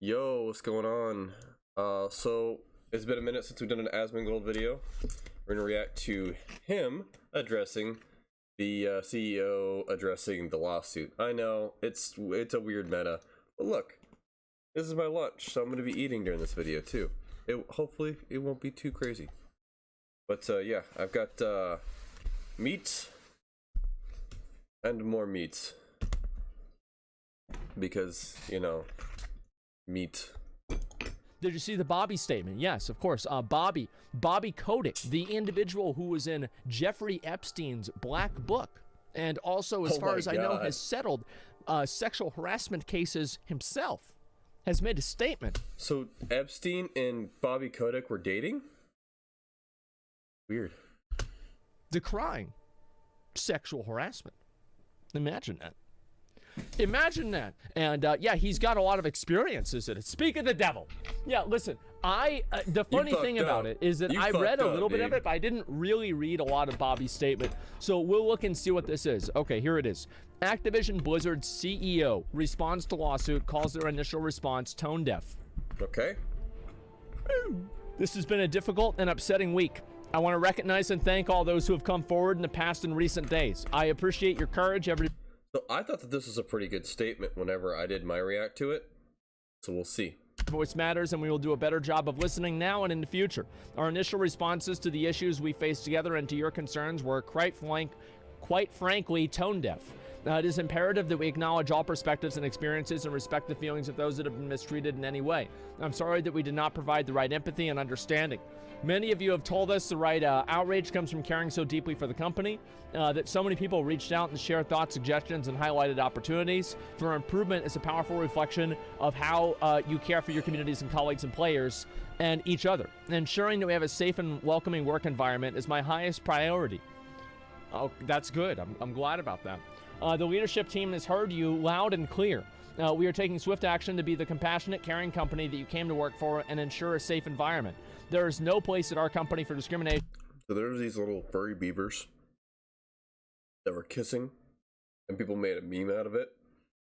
Yo, what's going on? So it's been a minute since we've done an Asmongold video. We're gonna react to him addressing the CEO addressing the lawsuit. I know it's a weird meta, but look, this is my lunch, so I'm gonna be eating during this video too. Hopefully it won't be too crazy. But yeah, I've got meats and more meats because meat. Did you see the Bobby statement? Yes, of course. Bobby Kotick, the individual who was in Jeffrey Epstein's Black Book, and also, as far as I know, has settled sexual harassment cases himself, has made a statement. So Epstein and Bobby Kotick were dating? Weird. Decrying sexual harassment. Imagine that. Imagine that. And yeah, he's got a lot of experiences in it. Speak of the devil. Yeah, listen, the funny thing about it is that I read a little bit of it, but I didn't really read a lot of Bobby's statement. So we'll look and see what this is. Okay, here it is. Activision Blizzard's CEO responds to lawsuit, calls their initial response tone deaf. Okay. This has been a difficult and upsetting week. I want to recognize and thank all those who have come forward in the past and recent days. I appreciate your courage. So I thought that this was a pretty good statement whenever I did my react to it. So we'll see. Voice matters, and we will do a better job of listening now and in the future. Our initial responses to the issues we face together and to your concerns were quite frankly tone deaf. It is imperative that we acknowledge all perspectives and experiences and respect the feelings of those that have been mistreated in any way. I'm sorry that we did not provide the right empathy and understanding. Many of you have told us the right outrage comes from caring so deeply for the company, that so many people reached out and shared thoughts, suggestions, and highlighted opportunities for improvement is a powerful reflection of how you care for your communities and colleagues and players and each other. Ensuring that we have a safe and welcoming work environment is my highest priority. Oh, that's good. I'm glad about that. The leadership team has heard you loud and clear. We are taking swift action to be the compassionate, caring company that you came to work for and ensure a safe environment. There is no place at our company for discrimination. So there's these little furry beavers that were kissing, and people made a meme out of it.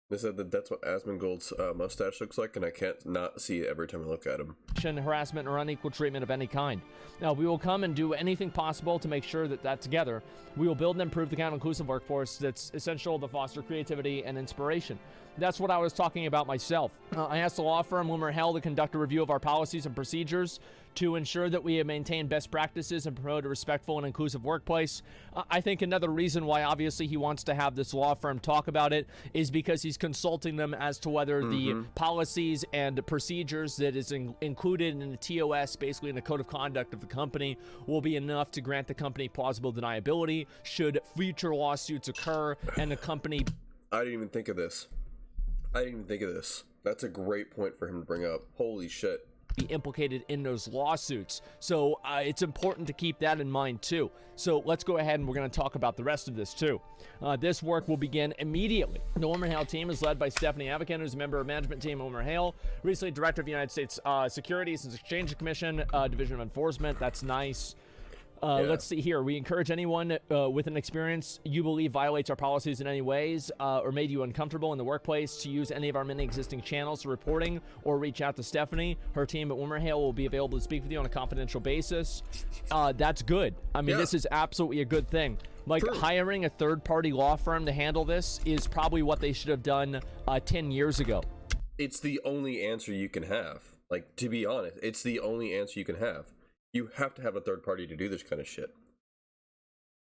They said that that's what Asmongold's mustache looks like, and I can't not see it every time I look at him. Harassment or unequal treatment of any kind. Now, we will come and do anything possible to make sure that together, we will build and improve the kind of inclusive workforce that's essential to foster creativity and inspiration. That's what I was talking about myself. I asked the law firm WilmerHale to conduct a review of our policies and procedures to ensure that we maintain best practices and promote a respectful and inclusive workplace. I think another reason why obviously he wants to have this law firm talk about it is because he's consulting them as to whether the policies and procedures that is included in the TOS, basically in the code of conduct of the company, will be enough to grant the company plausible deniability should future lawsuits occur and the company... I didn't even think of this. That's a great point for him to bring up. Holy shit. Be implicated in those lawsuits. So it's important to keep that in mind too. So let's go ahead and we're going to talk about the rest of this too. This work will begin immediately. The WilmerHale team is led by Stephanie Avican, who's a member of management team at WilmerHale, recently director of the United States Securities and Exchange Commission, Division of Enforcement. That's nice. Let's see here. We encourage anyone with an experience you believe violates our policies in any ways or made you uncomfortable in the workplace to use any of our many existing channels for reporting or reach out to Stephanie. Her team at WilmerHale will be available to speak with you on a confidential basis. That's good. I mean, this is absolutely a good thing. Like, hiring a third-party law firm to handle this is probably what they should have done 10 years ago. It's the only answer you can have. Like, to be honest, it's the only answer you can have. You have to have a third party to do this kind of shit.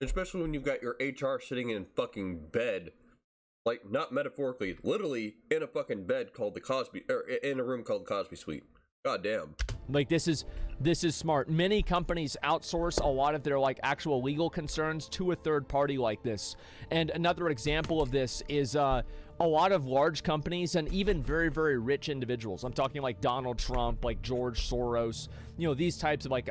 Especially when you've got your HR sitting in fucking bed. Like, not metaphorically, literally in a fucking bed called the Cosby, or in a room called the Cosby Suite. God damn. Like, this is smart. Many companies outsource a lot of their like actual legal concerns to a third party like this. And another example of this is a lot of large companies and even very, very rich individuals. I'm talking like Donald Trump, like George Soros, these types of like,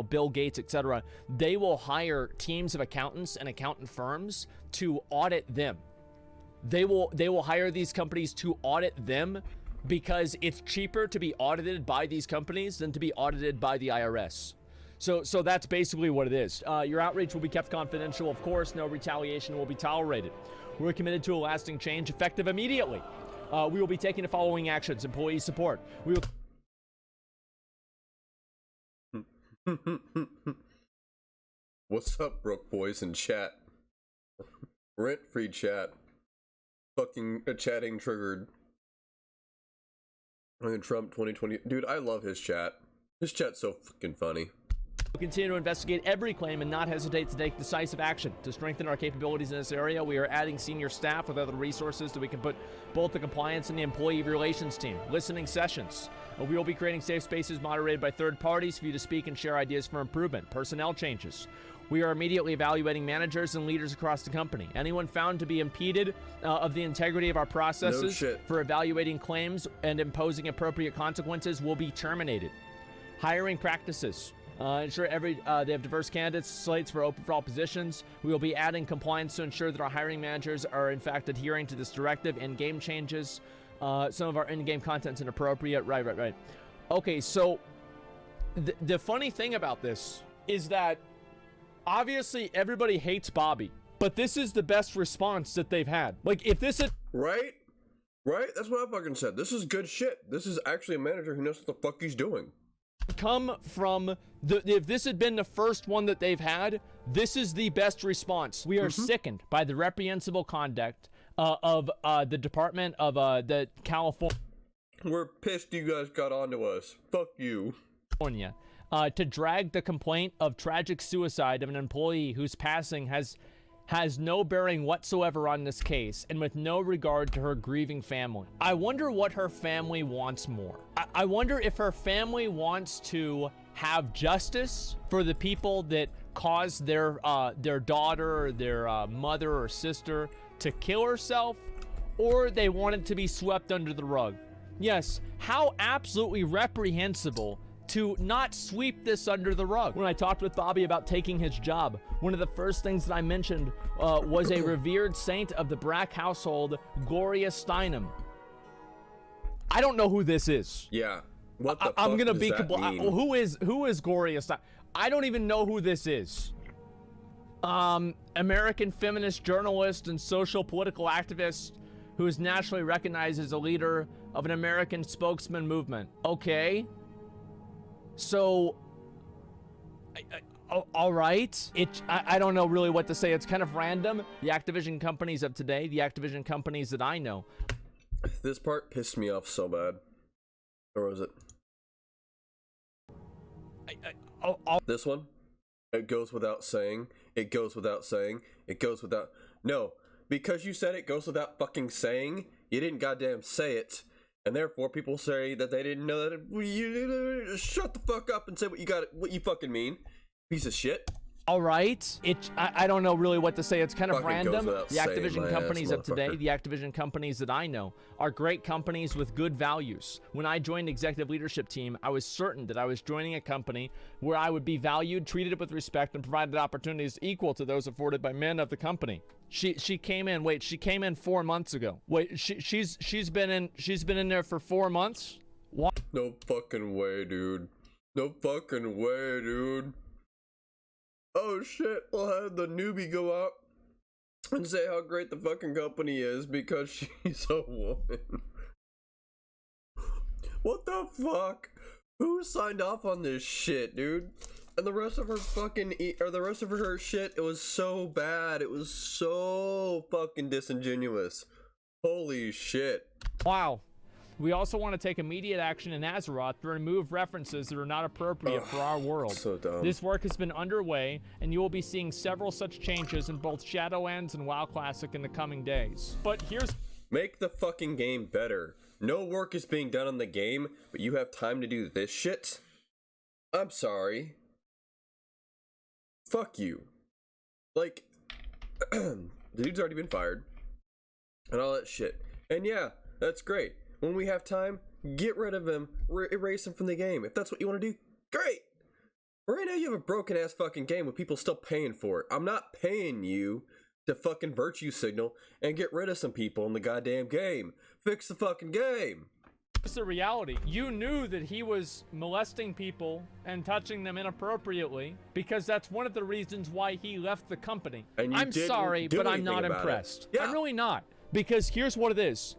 Bill Gates, etc. They will hire teams of accountants and accountant firms to audit them. They will hire these companies to audit them because it's cheaper to be audited by these companies than to be audited by the IRS. So that's basically what it is. Your outreach will be kept confidential, of course. No retaliation will be tolerated. We're committed to a lasting change effective immediately. We will be taking the following actions. Employee support. We will... What's up, Broke Boys in chat? Rent-free chat. Fucking chatting triggered. Trump 2020. Dude, I love his chat. His chat's so fucking funny. We'll continue to investigate every claim and not hesitate to take decisive action. To strengthen our capabilities in this area, we are adding senior staff with other resources that we can put both the compliance and the employee relations team. Listening sessions. We will be creating safe spaces moderated by third parties for you to speak and share ideas for improvement. Personnel changes. We are immediately evaluating managers and leaders across the company. Anyone found to be impeded of the integrity of our processes for evaluating claims and imposing appropriate consequences will be terminated. Hiring practices. Ensure they have diverse candidates, slates for open for all positions. We will be adding compliance to ensure that our hiring managers are in fact adhering to this directive. In-game changes. Some of our in-game content's inappropriate. Right. Okay, so the funny thing about this is that obviously everybody hates Bobby, but this is the best response that they've had. Like, if this is... Right? That's what I fucking said. This is good shit. This is actually a manager who knows what the fuck he's doing. Come from if this had been the first one that they've had, this is the best response. We are sickened by the reprehensible conduct of the Department of the California. We're pissed you guys got onto us. Fuck you. To drag the complaint of tragic suicide of an employee whose passing has no bearing whatsoever on this case, and with no regard to her grieving family. I wonder what her family wants more. I wonder if her family wants to have justice for the people that caused their daughter or their mother or sister to kill herself, or they want it to be swept under the rug. Yes, how absolutely reprehensible to not sweep this under the rug. When I talked with Bobby about taking his job, one of the first things that I mentioned was a revered saint of the Brack household, Gloria Steinem. I don't know who this is. Yeah. What the fuck I'm gonna does be that mean? who is Gloria Steinem? I don't even know who this is. American feminist journalist and social political activist who is nationally recognized as a leader of an American spokesman movement. Okay. So, all right. I don't know really what to say. It's kind of random. The Activision companies of today, the Activision companies that I know. This part pissed me off so bad. Or was it? This one? It goes without saying. It goes without saying. It goes without... No. Because you said it goes without fucking saying, you didn't goddamn say it. And therefore, people say that they didn't know that. You shut the fuck up and say what you fucking mean, piece of shit. All right. I don't know really what to say. It's kind of Fucking random. goes without The saying, Activision my companies ass of today, motherfucker. the Activision companies that I know, are great companies with good values. When I joined the executive leadership team, I was certain that I was joining a company where I would be valued, treated with respect, and provided opportunities equal to those afforded by men of the company. She came in. Wait, she came in 4 months ago. Wait, she's been in there for 4 months. What? No fucking way, dude. No fucking way, dude. Oh shit, we'll have the newbie go out and say how great the fucking company is because she's a woman. What the fuck? Who signed off on this shit, dude? And the rest of her fucking the rest of her shit, it was so bad. It was so fucking disingenuous. Holy shit. Wow. We also want to take immediate action in Azeroth to remove references that are not appropriate for our world. So dumb. This work has been underway, and you will be seeing several such changes in both Shadowlands and WoW Classic in the coming days. But here's... Make the fucking game better. No work is being done on the game, but you have time to do this shit? I'm sorry. Fuck you. Like, the dude's already been fired. And all that shit. And yeah, that's great. When we have time, get rid of him, erase him from the game. If that's what you want to do, great! Right now you have a broken ass fucking game with people still paying for it. I'm not paying you to fucking virtue signal and get rid of some people in the goddamn game. Fix the fucking game! It's the reality. You knew that he was molesting people and touching them inappropriately because that's one of the reasons why he left the company. And you I'm didn't sorry, do but I'm anything not about it. impressed. Yeah. I'm really not. Because here's what it is.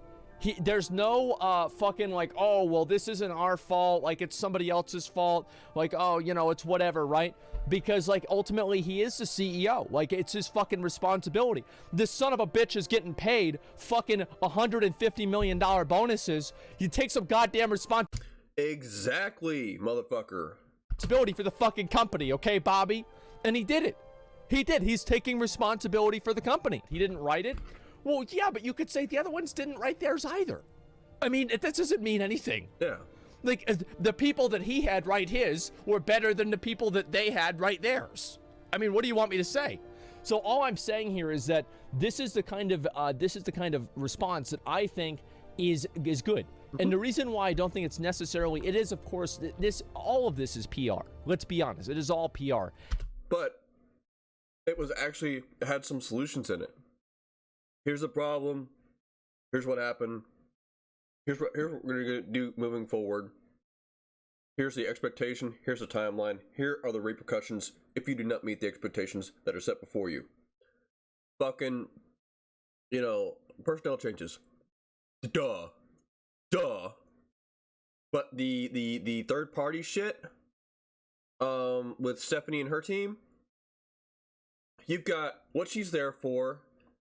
There's no fucking like, oh, well, this isn't our fault, like it's somebody else's fault, like, oh, you know, it's whatever, right? Because like ultimately he is the CEO, like it's his fucking responsibility. This son of a bitch is getting paid fucking $150 million bonuses. You take some goddamn responsibility. Exactly, motherfucker. Responsibility for the fucking company, okay, Bobby? And he did it. He did. He's taking responsibility for the company. He didn't write it. Well, yeah, but you could say the other ones didn't write theirs either. I mean, that doesn't mean anything. Yeah. Like, the people that he had write his were better than the people that they had write theirs. I mean, what do you want me to say? So all I'm saying here is that this is the kind of response that I think is good. And the reason why I don't think it's necessarily, it is, of course, all of this is PR. Let's be honest. It is all PR. But it was actually had some solutions in it. Here's the problem. Here's what happened. Here's what we're going to do moving forward. Here's the expectation. Here's the timeline. Here are the repercussions if you do not meet the expectations that are set before you. Fucking, you know, personnel changes. Duh. But the third party shit, with Stephanie and her team, you've got what she's there for,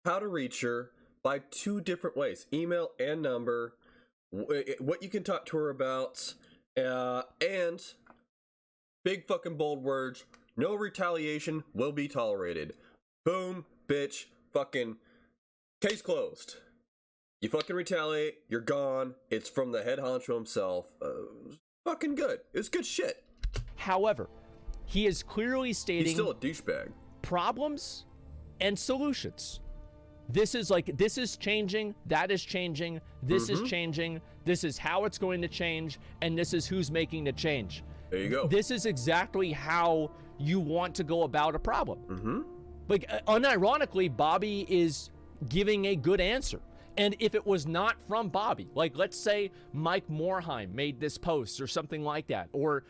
how to reach her by 2 different ways, email and number, what you can talk to her about, and big fucking bold words, no retaliation will be tolerated. Boom, bitch, fucking case closed. You fucking retaliate, you're gone. It's from the head honcho himself. Fucking good. It's good shit. However, he is clearly stating he's still a douchebag. Problems and solutions. This is changing, that is changing, this is changing, this is how it's going to change, and this is who's making the change. There you go. This is exactly how you want to go about a problem. Like, unironically, Bobby is giving a good answer. And if it was not from Bobby, like let's say Mike Morheim made this post or something like that, or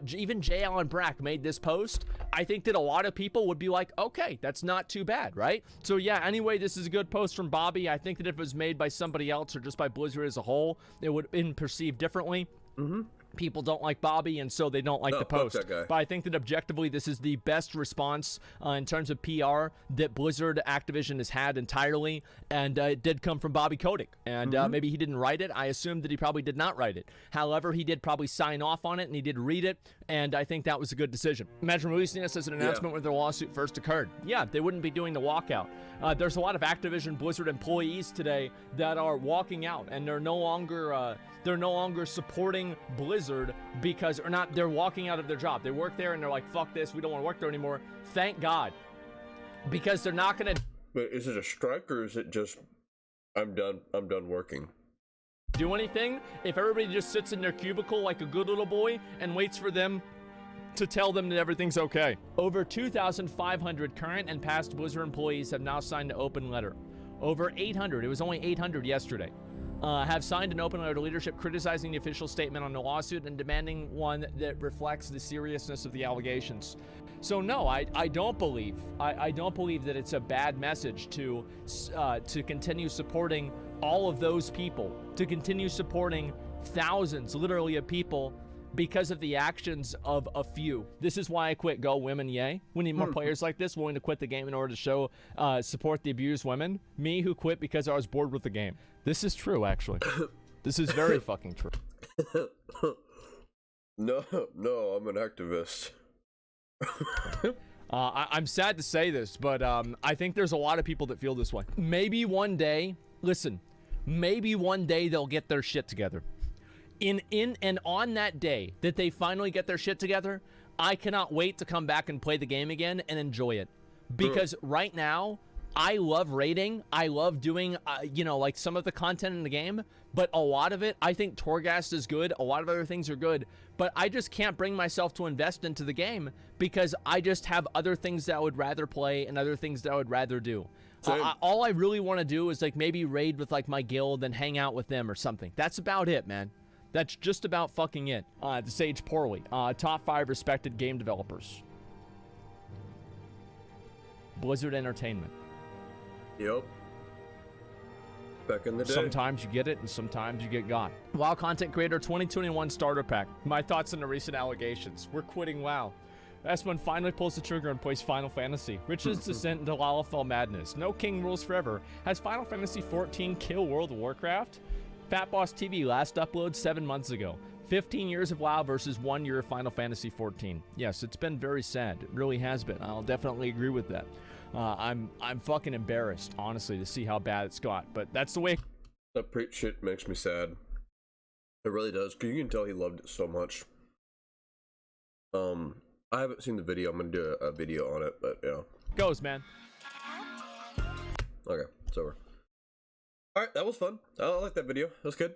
even J. Allen Brack made this post, I think that a lot of people would be like, okay, that's not too bad, right? So yeah, anyway, this is a good post from Bobby. I think that if it was made by somebody else or just by Blizzard as a whole, it would have been perceived differently. People don't like Bobby, and so they don't like the post. But I think that objectively, this is the best response in terms of PR that Blizzard Activision has had entirely, and it did come from Bobby Kotick. And maybe he didn't write it. I assume that he probably did not write it. However, he did probably sign off on it, and he did read it, and I think that was a good decision. Imagine releasing this as an announcement when their lawsuit first occurred. Yeah, they wouldn't be doing the walkout. There's a lot of Activision Blizzard employees today that are walking out, and they're no longer supporting Blizzard because, or not, they're walking out of their job. They work there and they're like, fuck this, we don't want to work there anymore. Thank God. Because they're not going to... But is it a strike or is it just, I'm done working? Do anything if everybody just sits in their cubicle like a good little boy and waits for them to tell them that everything's okay. Over 2,500 current and past Blizzard employees have now signed an open letter. Over 800, it was only 800 yesterday, have signed an open letter to leadership criticizing the official statement on the lawsuit and demanding one that reflects the seriousness of the allegations. So no, I don't believe that it's a bad message to continue supporting all of those people, to continue supporting thousands, literally, of people because of the actions of a few. This is why I quit Go Women Yay. We need more players like this willing to quit the game in order to show support the abused women. Me, who quit because I was bored with the game. This is true, actually. This is very fucking true. No, I'm an activist. I'm sad to say this, but I think there's a lot of people that feel this way. Maybe one day, listen, maybe one day they'll get their shit together. And on that day that they finally get their shit together, I cannot wait to come back and play the game again and enjoy it. Because right now, I love raiding. I love doing, like some of the content in the game. But a lot of it, I think Torghast is good. A lot of other things are good. But I just can't bring myself to invest into the game because I just have other things that I would rather play and other things that I would rather do. All I really want to do is like maybe raid with like my guild and hang out with them or something. That's about it, man. That's just about fucking it. To Sage Poorly. Top 5 respected game developers. Blizzard Entertainment. Yep. back in the day. Sometimes you get it and sometimes you get got. WoW Content Creator 2021 Starter Pack. My thoughts on the recent allegations. We're quitting WoW. Esmond finally pulls the trigger and plays Final Fantasy. Rich's descent into Lalafell madness. No king rules forever. Has Final Fantasy 14 kill World of Warcraft? Fat Boss TV last upload 7 months ago. 15 years of WoW versus 1 year of Final Fantasy 14. Yes, it's been very sad. It really has been. I'll definitely agree with that. I'm fucking embarrassed, honestly, to see how bad it's got. But that's the way. That preach shit makes me sad. It really does, because you can tell he loved it so much. I haven't seen the video. I'm gonna do a video on it, but yeah. Goes, man. Okay, it's over. Alright, that was fun. I like that video. That was good.